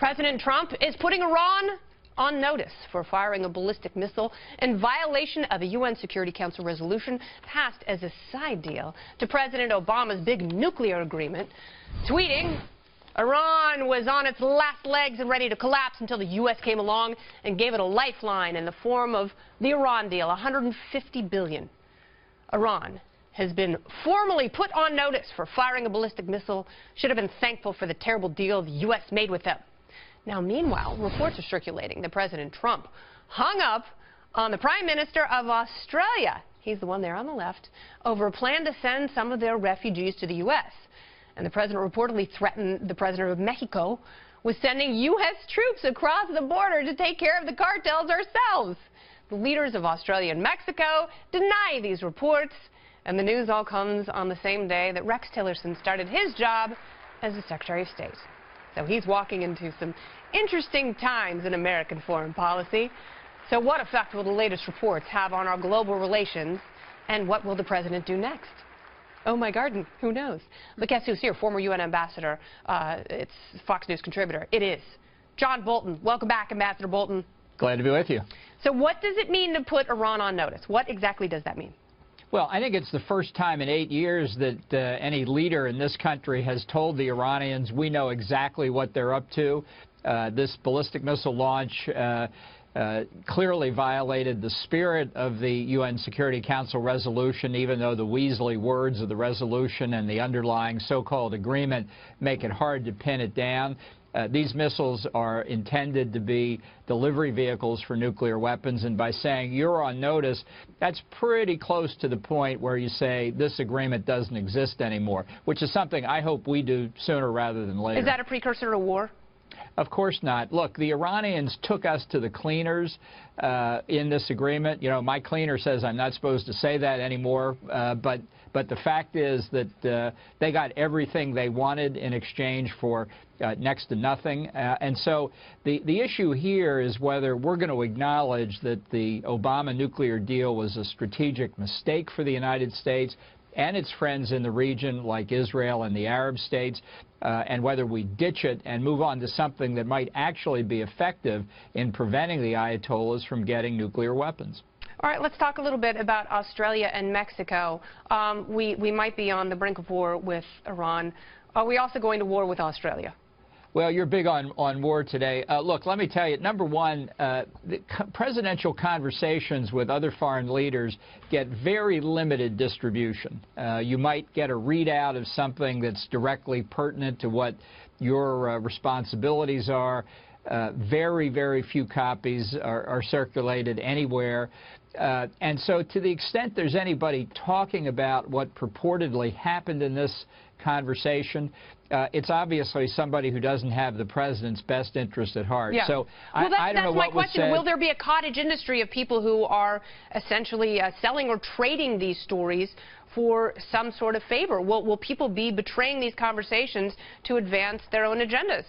President Trump is putting Iran on notice for firing a ballistic missile in violation of a UN Security Council resolution passed as a side deal to President Obama's big nuclear agreement, tweeting, Iran was on its last legs and ready to collapse until the U.S. came along and gave it a lifeline in the form of the Iran deal, $150 billion. Iran has been formally put on notice for firing a ballistic missile, should have been thankful for the terrible deal the U.S. made with them. Now, meanwhile, reports are circulating that President Trump hung up on the Prime Minister of Australia, he's the one there on the left, over a plan to send some of their refugees to the U.S. And the president reportedly threatened the president of Mexico with sending U.S. troops across the border to take care of the cartels ourselves. The leaders of Australia and Mexico deny these reports, and the news all comes on the same day that Rex Tillerson started his job as the Secretary of State. So he's walking into some interesting times in American foreign policy. So what effect will the latest reports have on our global relations, and what will the president do next? Oh my garden, who knows? But guess who's here? Former UN ambassador, it's Fox News contributor. It is John Bolton. Welcome back, Ambassador Bolton. Glad to be with you. So what does it mean to put Iran on notice? What exactly does that mean? Well, I think it's the first time in 8 years that any leader in this country has told the Iranians, we know exactly what they're up to. This ballistic missile launch clearly violated the spirit of the UN Security Council resolution, even though the weaselly words of the resolution and the underlying so-called agreement make it hard to pin it down. These missiles are intended to be delivery vehicles for nuclear weapons, and by saying you're on notice, that's pretty close to the point where you say this agreement doesn't exist anymore, which is something I hope we do sooner rather than later. Is that a precursor to war? Of course not. Look, the Iranians took us to the cleaners in this agreement. You know, my cleaner says I'm not supposed to say that anymore, but the fact is that they got everything they wanted in exchange for next to nothing. And so the issue here is whether we're going to acknowledge that the Obama nuclear deal was a strategic mistake for the United States and its friends in the region like Israel and the Arab states, and whether we ditch it and move on to something that might actually be effective in preventing the Ayatollahs from getting nuclear weapons. All right, let's talk a little bit about Australia and Mexico. We might be on the brink of war with Iran. Are we also going to war with Australia? Well, you're big on war today. Look, let me tell you, number one, the presidential conversations with other foreign leaders get very limited distribution. You might get a readout of something that's directly pertinent to what your responsibilities are. Very, very few copies are circulated anywhere. And so to the extent there's anybody talking about what purportedly happened in this conversation, it's obviously somebody who doesn't have the president's best interest at heart. Yeah. So well, I don't know what was said. That's my question. Will there be a cottage industry of people who are essentially selling or trading these stories for some sort of favor? Will people be betraying these conversations to advance their own agendas?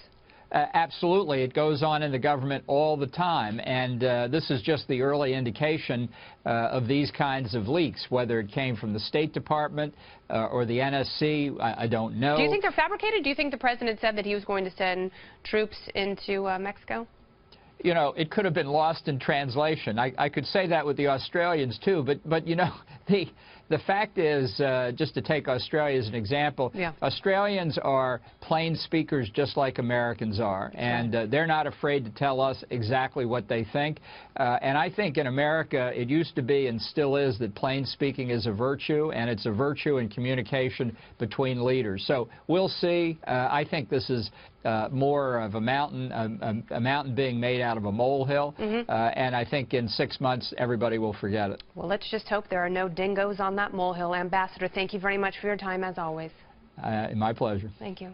Absolutely. It goes on in the government all the time, and this is just the early indication of these kinds of leaks, whether it came from the State Department or the NSC, I don't know. Do you think they're fabricated? Do you think the president said that he was going to send troops into Mexico? You know, it could have been lost in translation. I could say that with the Australians, too, but you know, the fact is, just to take Australia as an example, yeah. Australians are plain speakers just like Americans are, and they're not afraid to tell us exactly what they think. And I think in America, it used to be and still is that plain speaking is a virtue, and it's a virtue in communication between leaders. So we'll see. I think this is more of a mountain being made out of a molehill, and I think in 6 months everybody will forget it. Well, let's just hope there are no dingoes on that molehill. Ambassador, thank you very much for your time, as always. My pleasure. Thank you.